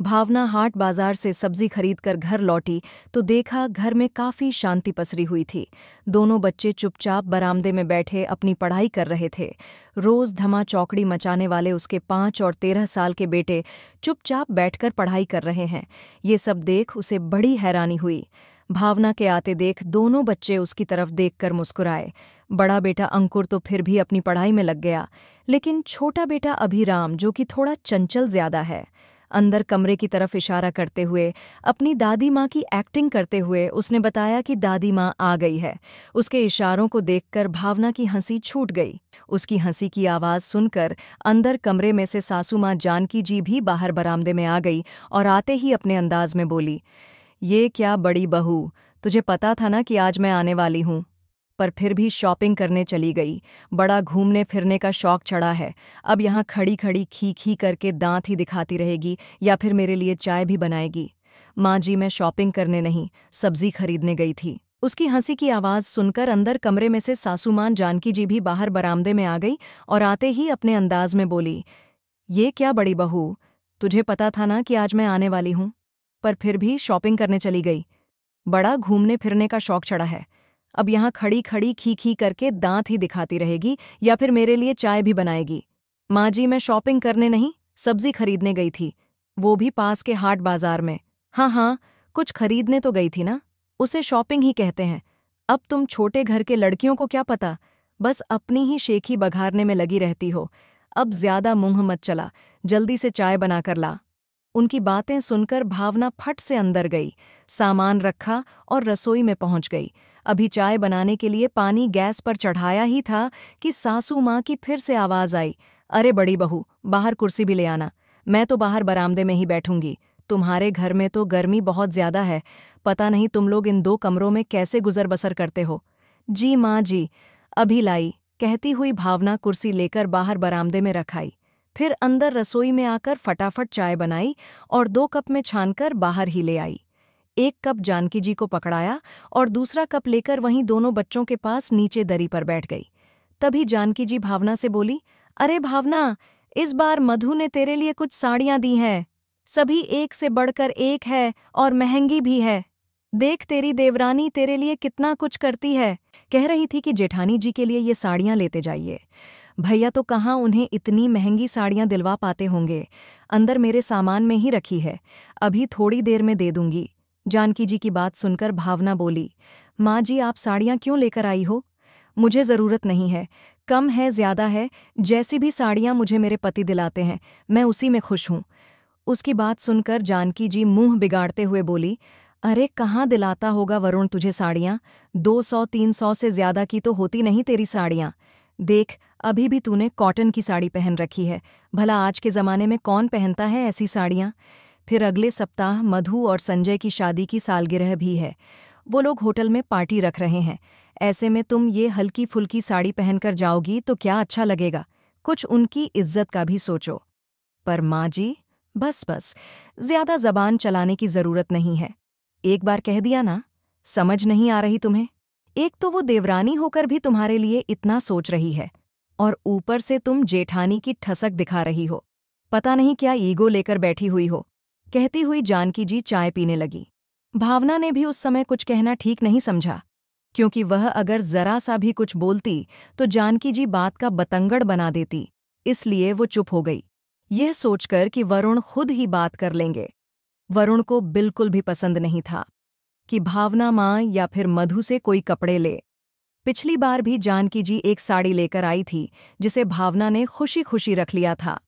भावना हाट बाजार से सब्जी खरीदकर घर लौटी तो देखा घर में काफी शांति पसरी हुई थी। दोनों बच्चे चुपचाप बरामदे में बैठे अपनी पढ़ाई कर रहे थे। रोज धमा चौकड़ी मचाने वाले उसके 5 और 13 साल के बेटे चुपचाप बैठकर पढ़ाई कर रहे हैं। ये सब देख उसे बड़ी हैरानी हुई। भावना के आते देख दोनों बच्चे उसकी तरफ देखकर मुस्कुराए। बड़ा बेटा अंकुर तो फिर भी अपनी पढ़ाई में लग गया, लेकिन छोटा बेटा अभिराम, जो कि थोड़ा चंचल ज्यादा है, अंदर कमरे की तरफ इशारा करते हुए अपनी दादी माँ की एक्टिंग करते हुए उसने बताया कि दादी माँ आ गई है। उसके इशारों को देखकर भावना की हंसी छूट गई। उसकी हंसी की आवाज़ सुनकर अंदर कमरे में से सासू माँ जानकी जी भी बाहर बरामदे में आ गई और आते ही अपने अंदाज में बोली, ये क्या बड़ी बहू, तुझे पता था ना कि आज मैं आने वाली हूँ, पर फिर भी शॉपिंग करने चली गई। बड़ा घूमने फिरने का शौक चढ़ा है। अब यहाँ खड़ी खड़ी खी खी करके दांत ही दिखाती रहेगी या फिर मेरे लिए चाय भी बनाएगी। माँ जी, मैं शॉपिंग करने नहीं, सब्जी खरीदने गई थी। उसकी हंसी की आवाज़ सुनकर अंदर कमरे में से सासू माँ जानकी जी भी बाहर बरामदे में आ गई और आते ही अपने अंदाज में बोली, ये क्या बड़ी बहू, तुझे पता था ना कि आज मैं आने वाली हूँ, पर फिर भी शॉपिंग करने चली गई। बड़ा घूमने फिरने का शौक चढ़ा है। अब यहाँ खड़ी खड़ी खी खी करके दांत ही दिखाती रहेगी या फिर मेरे लिए चाय भी बनाएगी। माँ जी, मैं शॉपिंग करने नहीं, सब्जी खरीदने गई थी, वो भी पास के हाट बाजार में। हाँ हाँ, कुछ खरीदने तो गई थी ना, उसे शॉपिंग ही कहते हैं। अब तुम छोटे घर के लड़कियों को क्या पता, बस अपनी ही शेखी बघारने में लगी रहती हो। अब ज्यादा मुंह मत चला, जल्दी से चाय बनाकर ला। उनकी बातें सुनकर भावना फट से अंदर गई, सामान रखा और रसोई में पहुंच गई। अभी चाय बनाने के लिए पानी गैस पर चढ़ाया ही था कि सासू माँ की फिर से आवाज आई, अरे बड़ी बहू, बाहर कुर्सी भी ले आना, मैं तो बाहर बरामदे में ही बैठूंगी। तुम्हारे घर में तो गर्मी बहुत ज्यादा है, पता नहीं तुम लोग इन 2 कमरों में कैसे गुजर बसर करते हो। जी माँ जी, अभी लाई, कहती हुई भावना कुर्सी लेकर बाहर बरामदे में रखाई। फिर अंदर रसोई में आकर फटाफट चाय बनाई और 2 कप में छानकर बाहर ही ले आई। 1 कप जानकी जी को पकड़ाया और दूसरा कप लेकर वहीं दोनों बच्चों के पास नीचे दरी पर बैठ गई। तभी जानकी जी भावना से बोली, अरे भावना, इस बार मधु ने तेरे लिए कुछ साड़ियां दी हैं, सभी एक से बढ़कर एक है और महंगी भी है। देख तेरी देवरानी तेरे लिए कितना कुछ करती है। कह रही थी कि जेठानी जी के लिए ये साड़ियां लेते जाइए। भैया तो कहाँ उन्हें इतनी महंगी साड़ियां दिलवा पाते होंगे, अंदर मेरे सामान में ही रखी है, अभी थोड़ी देर में दे दूंगी। जानकी जी की बात सुनकर भावना बोली, माँ जी, आप साड़ियां क्यों लेकर आई हो? मुझे ज़रूरत नहीं है, कम है ज्यादा है, जैसी भी साड़ियां मुझे मेरे पति दिलाते हैं, मैं उसी में खुश हूँ। उसकी बात सुनकर जानकी जी मुंह बिगाड़ते हुए बोली, अरे कहाँ दिलाता होगा वरुण तुझे साड़ियाँ, 200-300 से ज्यादा की तो होती नहीं तेरी साड़ियाँ। देख, अभी भी तूने कॉटन की साड़ी पहन रखी है, भला आज के ज़माने में कौन पहनता है ऐसी साड़ियाँ। फिर अगले सप्ताह मधु और संजय की शादी की सालगिरह भी है, वो लोग होटल में पार्टी रख रहे हैं। ऐसे में तुम ये हल्की फुल्की साड़ी पहनकर जाओगी तो क्या अच्छा लगेगा, कुछ उनकी इज्जत का भी सोचो। पर माँ जी, बस बस, ज्यादा जबान चलाने की जरूरत नहीं है, एक बार कह दिया ना, समझ नहीं आ रही तुम्हें? एक तो वो देवरानी होकर भी तुम्हारे लिए इतना सोच रही है और ऊपर से तुम जेठानी की ठसक दिखा रही हो, पता नहीं क्या ईगो लेकर बैठी हुई हो। कहती हुई जानकी जी चाय पीने लगी। भावना ने भी उस समय कुछ कहना ठीक नहीं समझा, क्योंकि वह अगर जरा सा भी कुछ बोलती तो जानकी जी बात का बतंगड़ बना देती, इसलिए वो चुप हो गई, यह सोचकर कि वरुण खुद ही बात कर लेंगे। वरुण को बिल्कुल भी पसंद नहीं था कि भावना माँ या फिर मधु से कोई कपड़े ले। पिछली बार भी जानकी जी एक साड़ी लेकर आई थी जिसे भावना ने खुशी खुशी रख लिया था।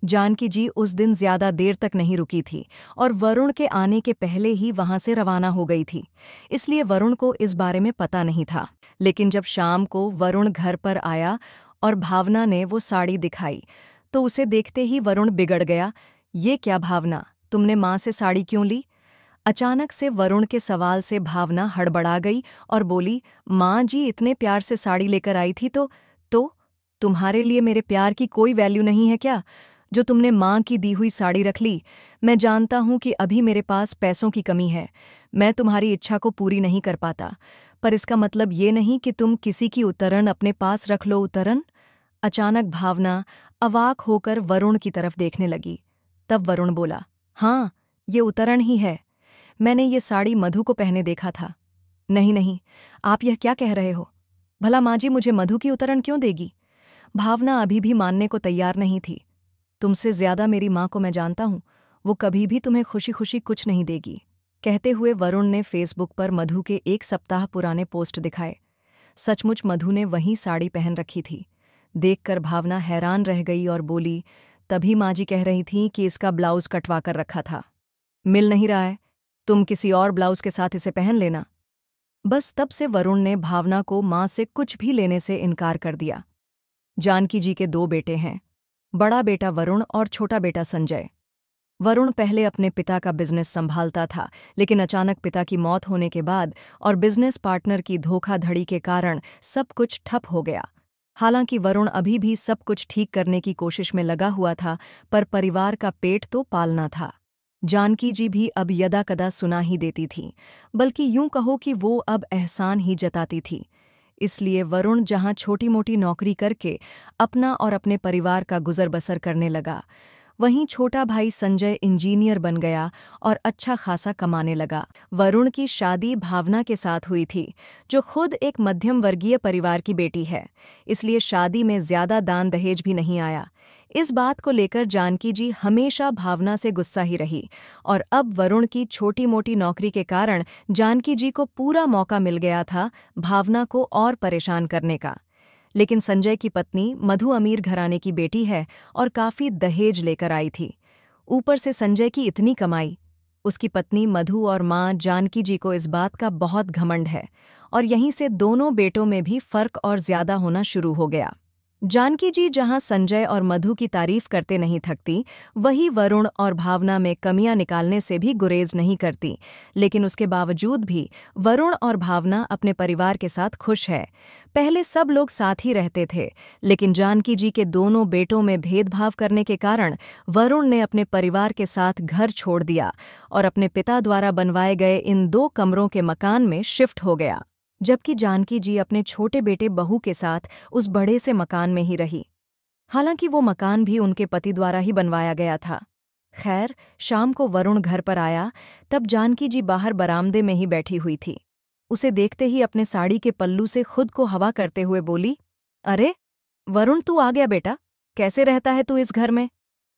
जानकी जी उस दिन ज्यादा देर तक नहीं रुकी थी और वरुण के आने के पहले ही वहां से रवाना हो गई थी, इसलिए वरुण को इस बारे में पता नहीं था। लेकिन जब शाम को वरुण घर पर आया और भावना ने वो साड़ी दिखाई तो उसे देखते ही वरुण बिगड़ गया। ये क्या भावना, तुमने माँ से साड़ी क्यों ली? अचानक से वरुण के सवाल से भावना हड़बड़ा गई और बोली, माँ जी इतने प्यार से साड़ी लेकर आई थी तो तुम्हारे लिए मेरे प्यार की कोई वैल्यू नहीं है क्या, जो तुमने माँ की दी हुई साड़ी रख ली? मैं जानता हूँ कि अभी मेरे पास पैसों की कमी है, मैं तुम्हारी इच्छा को पूरी नहीं कर पाता, पर इसका मतलब ये नहीं कि तुम किसी की उतरन अपने पास रख लो। उतरन? अचानक भावना अवाक होकर वरुण की तरफ देखने लगी। तब वरुण बोला, हाँ, ये उतरण ही है। मैंने ये साड़ी मधु को पहने देखा था। नहीं नहीं, आप यह क्या कह रहे हो? भला माँ जी मुझे मधु की उतरण क्यों देगी? भावना अभी भी मानने को तैयार नहीं थी। तुमसे ज्यादा मेरी माँ को मैं जानता हूँ, वो कभी भी तुम्हें खुशी खुशी कुछ नहीं देगी। कहते हुए वरुण ने फेसबुक पर मधु के 1 सप्ताह पुराने पोस्ट दिखाए। सचमुच मधु ने वही साड़ी पहन रखी थी। देखकर भावना हैरान रह गई और बोली, तभी माँ जी कह रही थीं कि इसका ब्लाउज कटवा कर रखा था। मिल नहीं रहा है, तुम किसी और ब्लाउज के साथ इसे पहन लेना। बस तब से वरुण ने भावना को माँ से कुछ भी लेने से इनकार कर दिया। जानकी जी के 2 बेटे हैं, बड़ा बेटा वरुण और छोटा बेटा संजय। वरुण पहले अपने पिता का बिजनेस संभालता था, लेकिन अचानक पिता की मौत होने के बाद और बिजनेस पार्टनर की धोखाधड़ी के कारण सब कुछ ठप हो गया। हालांकि वरुण अभी भी सब कुछ ठीक करने की कोशिश में लगा हुआ था, पर परिवार का पेट तो पालना था। जानकी जी भी अब यदाकदा सुना ही देती थी, बल्कि यूं कहो कि वो अब एहसान ही जताती थी। इसलिए वरुण जहां छोटी मोटी नौकरी करके अपना और अपने परिवार का गुजर बसर करने लगा, वहीं छोटा भाई संजय इंजीनियर बन गया और अच्छा खासा कमाने लगा। वरुण की शादी भावना के साथ हुई थी, जो खुद एक मध्यम वर्गीय परिवार की बेटी है, इसलिए शादी में ज्यादा दान दहेज भी नहीं आया। इस बात को लेकर जानकी जी हमेशा भावना से गुस्सा ही रही, और अब वरुण की छोटी मोटी नौकरी के कारण जानकी जी को पूरा मौका मिल गया था भावना को और परेशान करने का। लेकिन संजय की पत्नी मधु अमीर घराने की बेटी है और काफी दहेज लेकर आई थी। ऊपर से संजय की इतनी कमाई। उसकी पत्नी मधु और माँ जानकी जी को इस बात का बहुत घमंड है, और यहीं से दोनों बेटों में भी फर्क और ज्यादा होना शुरू हो गया। जानकी जी जहां संजय और मधु की तारीफ करते नहीं थकती, वही वरुण और भावना में कमियां निकालने से भी गुरेज नहीं करती। लेकिन उसके बावजूद भी वरुण और भावना अपने परिवार के साथ खुश है। पहले सब लोग साथ ही रहते थे, लेकिन जानकी जी के दोनों बेटों में भेदभाव करने के कारण वरुण ने अपने परिवार के साथ घर छोड़ दिया और अपने पिता द्वारा बनवाए गए इन 2 कमरों के मकान में शिफ्ट हो गया, जबकि जानकी जी अपने छोटे बेटे बहू के साथ उस बड़े से मकान में ही रही। हालांकि वो मकान भी उनके पति द्वारा ही बनवाया गया था। खैर, शाम को वरुण घर पर आया, तब जानकी जी बाहर बरामदे में ही बैठी हुई थी। उसे देखते ही अपने साड़ी के पल्लू से खुद को हवा करते हुए बोली, अरे वरुण, तू आ गया बेटा। कैसे रहता है तू इस घर में?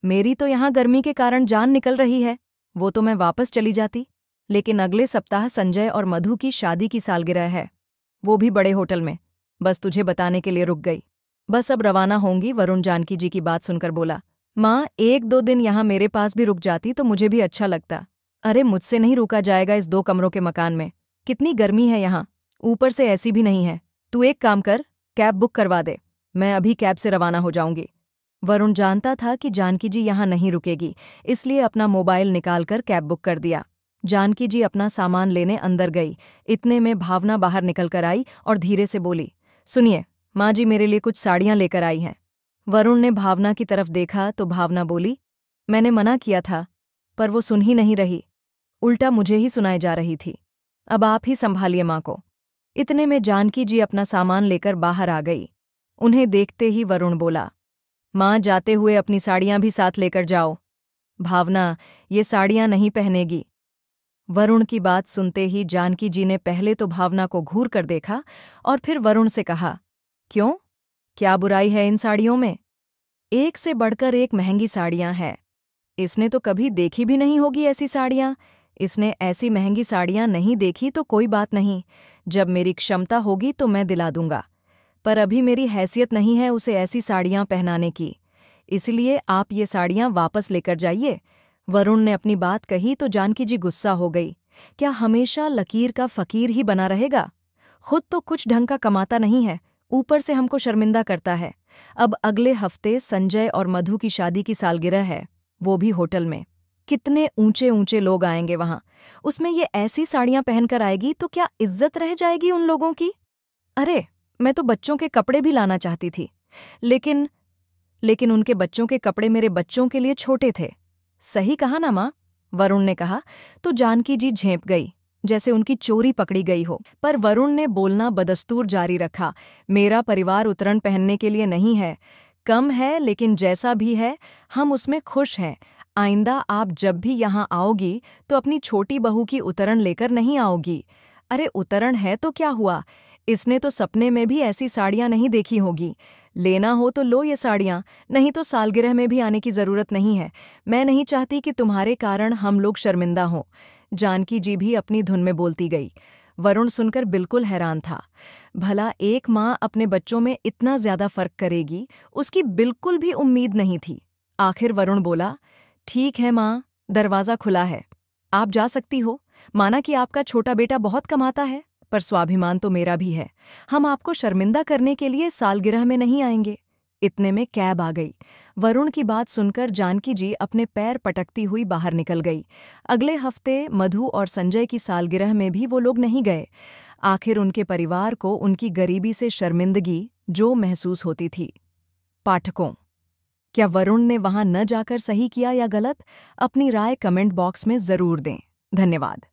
मेरी तो यहाँ गर्मी के कारण जान निकल रही है। वो तो मैं वापस चली जाती, लेकिन अगले सप्ताह संजय और मधु की शादी की सालगिरह है, वो भी बड़े होटल में। बस तुझे बताने के लिए रुक गई। बस अब रवाना होंगी। वरुण जानकी जी की बात सुनकर बोला, माँ 1-2 दिन यहाँ मेरे पास भी रुक जाती तो मुझे भी अच्छा लगता। अरे मुझसे नहीं रुका जाएगा इस 2 कमरों के मकान में। कितनी गर्मी है यहाँ, ऊपर से ऐसी भी नहीं है। तू एक काम कर, कैब बुक करवा दे, मैं अभी कैब से रवाना हो जाऊंगी। वरुण जानता था कि जानकी जी यहाँ नहीं रुकेगी, इसलिए अपना मोबाइल निकालकर कैब बुक कर दिया। जानकी जी अपना सामान लेने अंदर गई। इतने में भावना बाहर निकलकर आई और धीरे से बोली, सुनिए माँ जी, मेरे लिए कुछ साड़ियाँ लेकर आई हैं। वरुण ने भावना की तरफ देखा तो भावना बोली, मैंने मना किया था, पर वो सुन ही नहीं रही, उल्टा मुझे ही सुनाई जा रही थी। अब आप ही संभालिए माँ को। इतने में जानकी जी अपना सामान लेकर बाहर आ गई। उन्हें देखते ही वरुण बोला, माँ जाते हुए अपनी साड़ियाँ भी साथ लेकर जाओ। भावना ये साड़ियाँ नहीं पहनेगी। वरुण की बात सुनते ही जानकी जी ने पहले तो भावना को घूर कर देखा और फिर वरुण से कहा, क्यों, क्या बुराई है इन साड़ियों में? एक से बढ़कर एक महंगी साड़ियां हैं। इसने तो कभी देखी भी नहीं होगी ऐसी साड़ियां। इसने ऐसी महंगी साड़ियां नहीं देखी तो कोई बात नहीं, जब मेरी क्षमता होगी तो मैं दिला दूंगा, पर अभी मेरी हैसियत नहीं है उसे ऐसी साड़ियां पहनाने की। इसलिए आप ये साड़ियां वापस लेकर जाइए। वरुण ने अपनी बात कही तो जानकी जी गुस्सा हो गई। क्या हमेशा लकीर का फकीर ही बना रहेगा? खुद तो कुछ ढंग का कमाता नहीं है, ऊपर से हमको शर्मिंदा करता है। अब अगले हफ्ते संजय और मधु की शादी की सालगिरह है, वो भी होटल में। कितने ऊंचे ऊंचे लोग आएंगे वहां, उसमें ये ऐसी साड़ियां पहनकर आएगी तो क्या इज्जत रह जाएगी उन लोगों की? अरे मैं तो बच्चों के कपड़े भी लाना चाहती थी, लेकिन उनके बच्चों के कपड़े मेरे बच्चों के लिए छोटे थे। सही कहा ना माँ? वरुण ने कहा तो जानकी जी झेंप गई, जैसे उनकी चोरी पकड़ी गई हो। पर वरुण ने बोलना बदस्तूर जारी रखा, मेरा परिवार उतरण पहनने के लिए नहीं है, कम है लेकिन जैसा भी है हम उसमें खुश हैं। आइंदा आप जब भी यहाँ आओगी तो अपनी छोटी बहू की उतरण लेकर नहीं आओगी। अरे उतरण है तो क्या हुआ, इसने तो सपने में भी ऐसी साड़ियाँ नहीं देखी होगी। लेना हो तो लो ये साड़ियाँ, नहीं तो सालगिरह में भी आने की जरूरत नहीं है। मैं नहीं चाहती कि तुम्हारे कारण हम लोग शर्मिंदा हों। जानकी जी भी अपनी धुन में बोलती गई। वरुण सुनकर बिल्कुल हैरान था। भला एक माँ अपने बच्चों में इतना ज्यादा फर्क करेगी, उसकी बिल्कुल भी उम्मीद नहीं थी। आखिर वरुण बोला, ठीक है माँ, दरवाज़ा खुला है, आप जा सकती हो। माना कि आपका छोटा बेटा बहुत कमाता है, पर स्वाभिमान तो मेरा भी है। हम आपको शर्मिंदा करने के लिए सालगिरह में नहीं आएंगे। इतने में कैब आ गई। वरुण की बात सुनकर जानकी जी अपने पैर पटकती हुई बाहर निकल गई। अगले हफ्ते मधु और संजय की सालगिरह में भी वो लोग नहीं गए। आखिर उनके परिवार को उनकी गरीबी से शर्मिंदगी जो महसूस होती थी। पाठकों, क्या वरुण ने वहां न जाकर सही किया या गलत? अपनी राय कमेंट बॉक्स में जरूर दें। धन्यवाद।